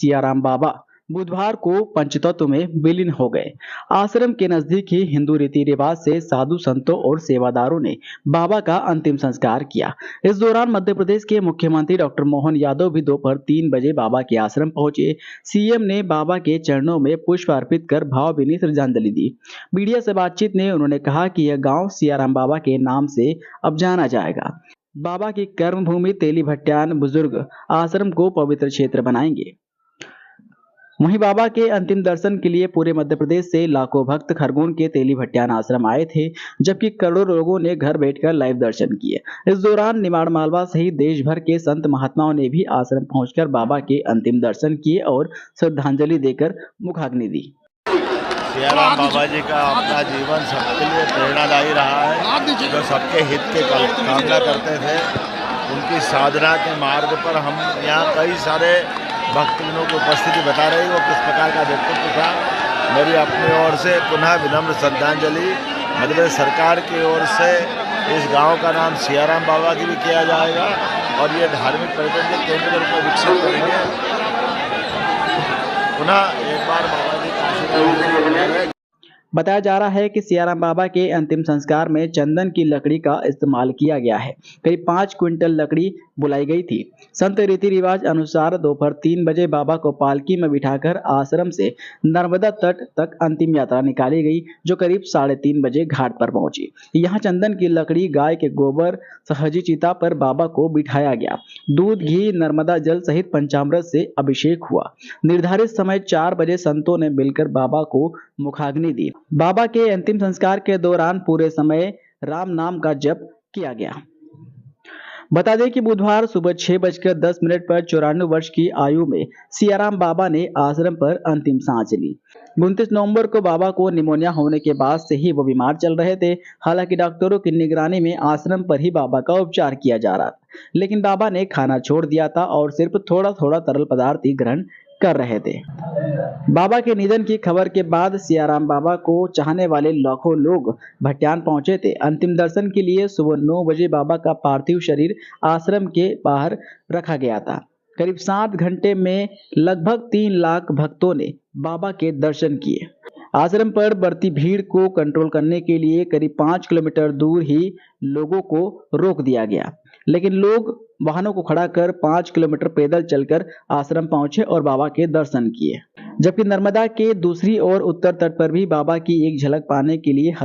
सियाराम बाबा बुधवार को पंचतत्व में विलीन हो गए। आश्रम के नजदीक ही हिंदू रीति रिवाज से साधु संतों और सेवादारों ने बाबा का अंतिम संस्कार किया। इस दौरान मध्य प्रदेश के मुख्यमंत्री डॉक्टर मोहन यादव भी दोपहर 3 बजे बाबा के आश्रम पहुंचे। सीएम ने बाबा के चरणों में पुष्प अर्पित कर भावभीनी श्रद्धांजलि दी। मीडिया से बातचीत में उन्होंने कहा कि यह गांव सियाराम बाबा के नाम से अब जाना जाएगा। बाबा की कर्मभूमि तेली भट्टान बुजुर्ग आश्रम को पवित्र क्षेत्र बनाएंगे। वहीं बाबा के अंतिम दर्शन के लिए पूरे मध्य प्रदेश से लाखों भक्त खरगोन के तेली भट्टान आश्रम आए थे, जबकि करोड़ों लोगों ने घर बैठकर लाइव दर्शन किए। इस दौरान निमाड़ मालवा सहित देश भर के संत महात्माओं ने भी आश्रम पहुंचकर बाबा के अंतिम दर्शन किए और श्रद्धांजलि देकर मुखाग्नि दी। सियाराम बाबा जी का अपना जीवन सबके लिए प्रेरणादायी रहा है, जो सबके हित के कामना करते थे। उनकी साधना के मार्ग पर हम यहाँ कई सारे भक्तजनों की उपस्थिति बता रही वो किस प्रकार का व्यक्तित्व था। मेरी अपनी ओर से पुनः विनम्र श्रद्धांजलि मध्य प्रदेश सरकार की ओर से इस गांव का नाम सियाराम बाबा की भी किया जाएगा और ये धार्मिक पर्यटन के केंद्र के रूप में विकसित करेंगे। पुनः एक बार बाबा जी का आशीर्वाद। बताया जा रहा है कि सियाराम बाबा के अंतिम संस्कार में चंदन की लकड़ी का इस्तेमाल किया गया है। करीब 5 क्विंटल लकड़ी बुलाई गई थी। संत रीति रिवाज अनुसार दोपहर 3 बजे बाबा को पालकी में बिठाकर आश्रम से नर्मदा तट तक अंतिम यात्रा निकाली गई, जो करीब 3:30 बजे घाट पर पहुंची। यहाँ चंदन की लकड़ी, गाय के गोबर, सहजी चिता पर बाबा को बिठाया गया। दूध, घी, नर्मदा जल सहित पंचामृत से अभिषेक हुआ। निर्धारित समय 4 बजे संतों ने मिलकर बाबा को मुखाग्नि दी। बाबा के अंतिम संस्कार के दौरान पूरे समय राम नाम का जप किया गया। बता दें कि बुधवार सुबह 6:10 पर 94 वर्ष की आयु में सियाराम बाबा ने आश्रम पर अंतिम सांस ली। 29 नवंबर को बाबा को निमोनिया होने के बाद से ही वो बीमार चल रहे थे। हालांकि डॉक्टरों की निगरानी में आश्रम पर ही बाबा का उपचार किया जा रहा था, लेकिन बाबा ने खाना छोड़ दिया था और सिर्फ थोड़ा थोड़ा तरल पदार्थ ही ग्रहण कर रहे थे। बाबा के निधन की खबर के बाद सियाराम बाबा को चाहने वाले लाखों लोग भट्टान पहुंचे थे। अंतिम दर्शन के लिए सुबह 9 बजे बाबा का पार्थिव शरीर आश्रम के बाहर रखा गया था। करीब 7 घंटे में लगभग 3 लाख भक्तों ने बाबा के दर्शन किए। आश्रम पर बढ़ती भीड़ को कंट्रोल करने के लिए करीब 5 किलोमीटर दूर ही लोगों को रोक दिया गया, लेकिन लोग वाहनों को खड़ा कर 5 किलोमीटर पैदल चलकर आश्रम पहुंचे और बाबा के दर्शन किए। जबकि नर्मदा के दूसरी ओर उत्तर तट पर भी बाबा की एक झलक पाने के लिए